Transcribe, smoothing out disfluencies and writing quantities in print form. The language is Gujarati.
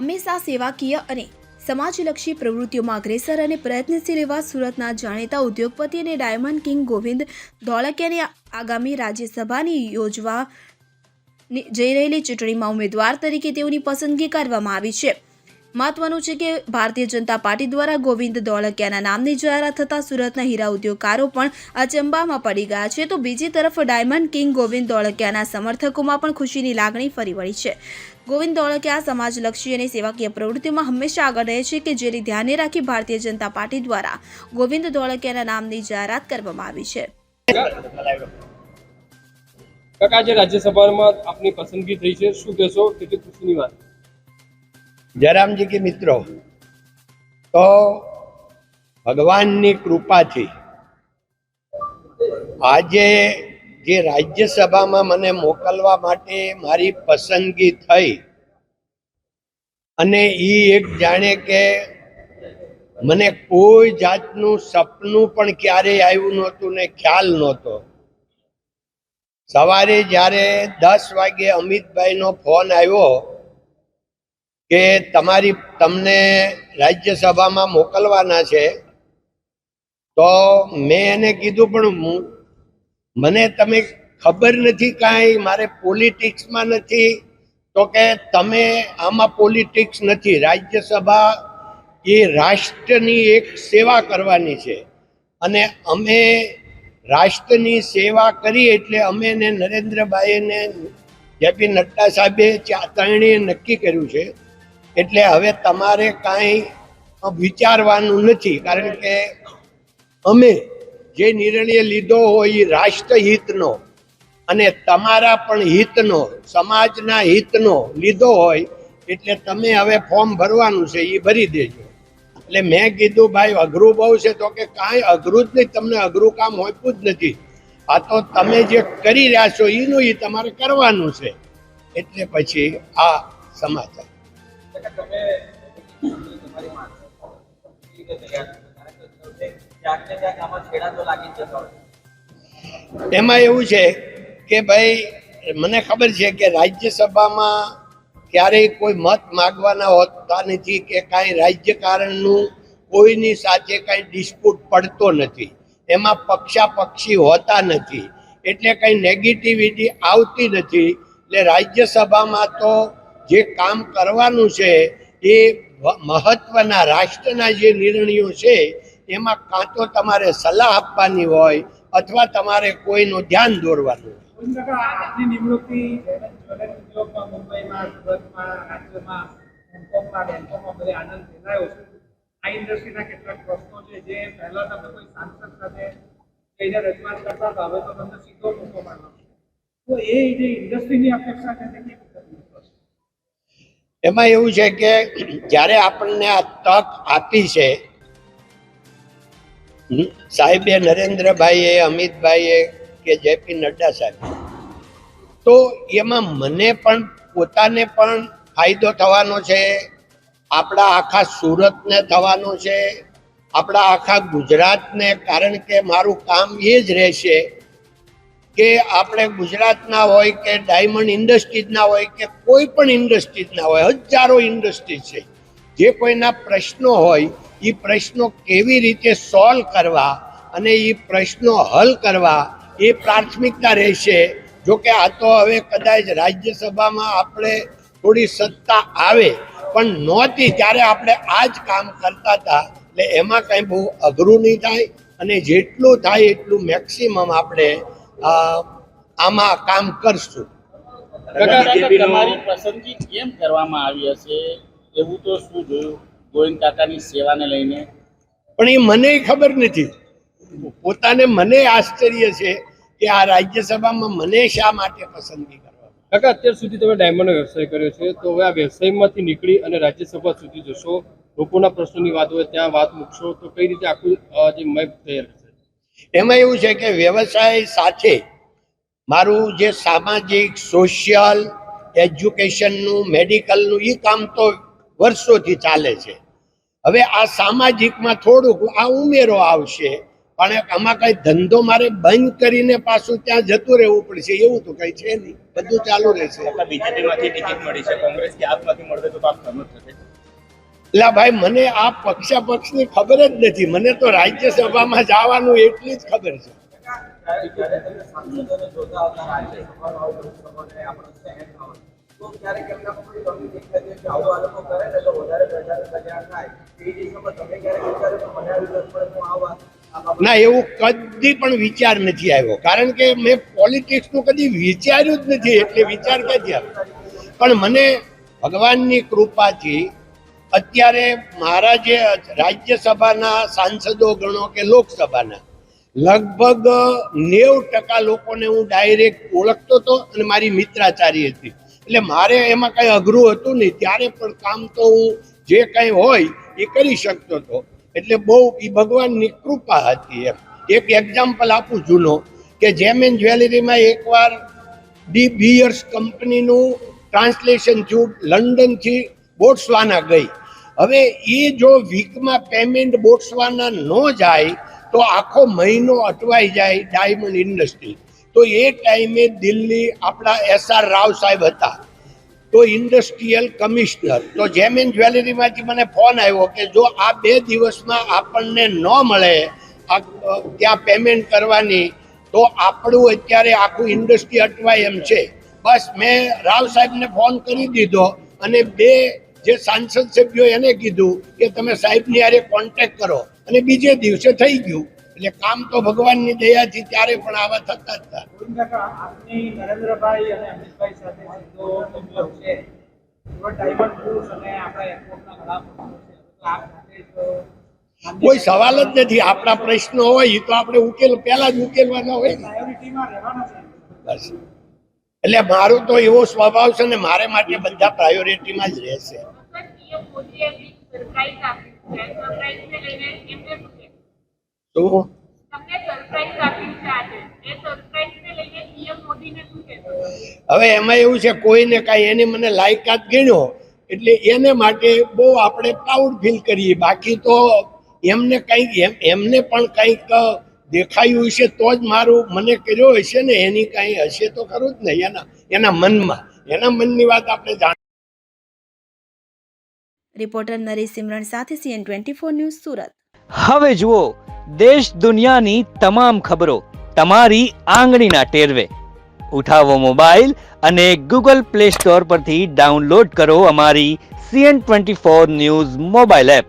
હંમેશા સેવાકીય અને સમાજલક્ષી પ્રવૃત્તિઓમાં અગ્રેસર અને પ્રયત્નશીલ એવા સુરતના જાણીતા ઉદ્યોગપતિ અને ડાયમંડ કિંગ ગોવિંદ ધોળકિયાને આગામી રાજ્યસભાની યોજવા જઈ રહેલી ચૂંટણીમાં ઉમેદવાર તરીકે તેઓની પસંદગી કરવામાં આવી છે। મહત્વનું છે કે ભારતીય જનતા પાર્ટી દ્વારા ગોવિંદ ધોળકિયાના નામની જાહેરાત થતાં સુરતના હીરા ઉદ્યોગકારો પણ અચંબામાં પડી ગયા છે, તો બીજી તરફ ડાયમંડ કિંગ ગોવિંદ ધોળકિયાના સમર્થકોમાં પણ ખુશીની લાગણી ફરી વળી છે। ગોવિંદ ધોળકિયા સમાજલક્ષી અને સેવાકીય પ્રવૃત્તિઓમાં હંમેશા આગળ રહે છે કે જેને ધ્યાને રાખી ભારતીય જનતા પાર્ટી દ્વારા ગોવિંદ ધોળકિયાના નામની જાહેરાત કરવામાં આવી છે। કાકા, જે રાજ્યસભામાં આપની પસંદગી થઈ છે, શું કહેશો? કેટલી ખુશીની વાત? जयराम जी के मित्रों, तो भगवान कृपा थी आज जे राज्यसभा में मने मोकलवा माटे मारी पसंदगी थई अने ई एक जाने के मने कोई जातनु सपनु पण क्यारे आव्युं नहोतुं ने ख्याल नहोतो। सवारे ज्यारे 10 वागे अमितभाई नो फोन आव्यो के तमने राज्यसभा में मोकलवाना छे, तो मैं एने कीधुं पण मने तमे खबर नथी कांई, मारे पॉलिटिक्स में नथी। तो के तमे आमा पॉलिटिक्स नथी, राज्यसभा ये राष्ट्रनी एक सेवा करवानी छे अने अमे राष्ट्रनी सेवा करी एटले अमे ने नरेन्द्रभाई ने जेपी नड्डा साहेबे त्रणेय नक्की कर्युं छे એટલે હવે તમારે કાંઈ વિચારવાનું નથી, કારણ કે અમે જે નિર્ણય લીધો હોય એ રાષ્ટ્રહિતનો અને તમારા પણ હિતનો, સમાજના હિતનો લીધો હોય, એટલે તમે હવે ફોર્મ ભરવાનું છે એ ભરી દેજો। એટલે મેં કીધું ભાઈ અઘરું બહુ છે, તો કે કાંઈ અઘરું જ નહીં, તમને અઘરું કામ હોતું જ નથી, આ તો તમે જે કરી રહ્યા છો એનું એ તમારે કરવાનું છે। એટલે પછી આ સમાચાર એમાં એવું છે કે ભાઈ મને ખબર છે કે રાજ્યસભામાં ક્યારેય કોઈ મત માગવાના હોતા નથી કે કાંઈ રાજ્યકારણનું કોઈની સાથે કાંઈ ડિસ્પ્યુટ પડતો નથી, એમાં પક્ષાપક્ષી હોતા નથી, એટલે કંઈ નેગેટિવિટી આવતી નથી। એટલે રાજ્યસભામાં તો જે કામ કરવાનું છે એ મહત્વના રાષ્ટ્રના જે નિર્ણયો છે એમાં કાં તો તમારે સલાહ આપવાની હોય અથવા તમારે કોઈનું ધ્યાન દોરવાનું એમાં એવું છે કે જ્યારે આપણને આ તક આપી છે સાહેબે, નરેન્દ્રભાઈએ, અમિતભાઈએ કે જેપી નડ્ડા સાહેબ, તો એમાં મને પણ પોતાને પણ ફાયદો થવાનો છે, આપણા આખા સુરતને થવાનો છે, આપણા આખા ગુજરાતને, કારણ કે મારું કામ એ જ રહેશે કે આપણે ગુજરાતના હોય કે ડાયમંડ ઇન્ડસ્ટ્રીઝના હોય કે કોઈ પણ ઇન્ડસ્ટ્રીઝના હોય, હજારો ઇન્ડસ્ટ્રી છે, જે કોઈના પ્રશ્નો હોય એ પ્રશ્નો કેવી રીતે સોલ્વ કરવા અને એ પ્રશ્નો હલ કરવા એ પ્રાથમિકતા રહેશે। જો કે આ તો હવે કદાચ રાજ્યસભામાં આપણે થોડી સત્તા આવે પણ નહોતી ત્યારે આપણે આ જ કામ કરતા હતા, એટલે એમાં કાંઈ બહુ અઘરું નહીં થાય અને જેટલું થાય એટલું મેક્સિમમ આપણે આમાં કામ કરશું। તમારી પસંદગી કેમ કરવામાં આવી હશે એવું તો શું જોયું ગોવિંદ કાકાની સેવાને લઈને? પણ એ મને ખબર નથી, પોતાને મને આશ્ચર્ય છે કે આ રાજ્યસભામાં મને શા માટે પસંદગી કરવામાં। કાકા, અત્યાર સુધી તમે ડાયમંડનો વ્યવસાય કર્યો છે, તો હવે આ વ્યવસાયમાંથી નીકળી અને રાજ્યસભા સુધી જશો, લોકોના પ્રશ્નોની વાત હોય ત્યાં વાત મૂકશો, તો કઈ રીતે આખું જે મેપ તૈયાર થશે? એમાં એવું છે કે વ્યવસાય સાથે મારું જે સામાજિક, સોશિયલ, એજ્યુકેશનનું, મેડિકલનું એ કામ તો વર્ષોથી ચાલે છે। હવે આ સામાજિકમાં થોડુંક આ ઉમેરો આવશે પણ આમાં કઈ ધંધો મારે બંધ કરીને પાછું ત્યાં જતું રહેવું પડશે એવું તો કઈ છે નહીં, બધું ચાલુ રહેશે. બીજેપીમાંથી ટિકિટ મળી છે, કોંગ્રેસ કે આપમાંથી મળશે તો આપ સહમત થશે? એટલે ભાઈ મને આ પક્ષની ખબર જ નથી, મને તો રાજ્યસભામાં જવાનું એટલી જ ખબર છે. ના એવું કદી પણ વિચાર નથી આવ્યો, કારણ કે મેં પોલિટિક્સનું કદી વિચાર્યું જ નથી, એટલે વિચાર ક્યાંથી આવ્યો? પણ મને ભગવાનની કૃપાથી અત્યારે મારા જે રાજ્યસભાના સાંસદો ગણો કે લોકસભાના લગભગ 90% લોકોને હું ડાયરેક્ટ ઓળખતો હતો અને મારી મિત્રાચારી હતી, એટલે મારે એમાં કઈ અઘરું હતું નહીં. ત્યારે પણ કામ તો હું જે કઈ હોય એ કરી શકતો હતો, એટલે બહુ એ ભગવાનની કૃપા હતી. એમ એક એક્ઝામ્પલ આપું જૂનો, કે જેમેન જ્વેલરીમાં એકવાર ડી બિયર્સ કંપનીનું ટ્રાન્સલેશન થયું, લંડનથી બોટ્સવાના ગઈ. હવે એ જો વીકમાં પેમેન્ટ બોટ્સવાના ન જાય તો આખો મહિનો અટવાઈ જાય ડાયમંડ ઇન્ડસ્ટ્રી. તો એ ટાઈમે દિલ્હી આપણા SR રાવ સાહેબ હતા, તો ઇન્ડસ્ટ્રીયલ કમિશનર. તો જેમેન જ્વેલરીમાંથી મને ફોન આવ્યો કે જો આ 2 દિવસમાં આપણને ન મળે ત્યાં પેમેન્ટ કરવાની તો આપણું અત્યારે આખું ઇન્ડસ્ટ્રી અટવાય એમ છે. બસ મેં રાવ સાહેબને ફોન કરી દીધો અને 2 જે સાંસદ સભ્યો એને કીધું કે તમે સાહેબની હારે કોન્ટેક્ટ કરો, અને બીજે દિવસે થઈ ગયું. એટલે કામ તો ભગવાનની દયાથી ત્યારે પણ આવા થતા જ હતા. કોઈ સવાલ જ નથી, આપણા પ્રશ્નો હોય તો આપણે પહેલા જ ઉકેલવાના હોય ને. બસ એટલે મારું તો એવો સ્વભાવ છે ને, મારે માટે બધા પ્રાયોરિટીમાં જ રહેશે. હવે એમાં એવું છે, કોઈને કાંઈ એને મને લાયકાત ગણ્યો એટલે એને માટે બહુ આપણે પ્રાઉડ ફીલ કરીએ. બાકી તો એમને કંઈક એમને પણ કંઈક દેખાયું હશે તો જ મારું મને કર્યો હશે ને, એની કાંઈ હશે તો ખરું જ નહીં એના મનમાં, એના મનની વાત આપણે જાણ. રિપોર્ટર નરેશ સિમરણ સાથે CN24 ન્યૂઝ સુરત. હવે જુઓ દેશ દુનિયાની તમામ ખબરો તમારી આંગળીના ટેરવે. ઉઠાવો મોબાઈલ અને Google Play Store પરથી ડાઉનલોડ કરો અમારી CN24 ન્યૂઝ મોબાઈલ એપ.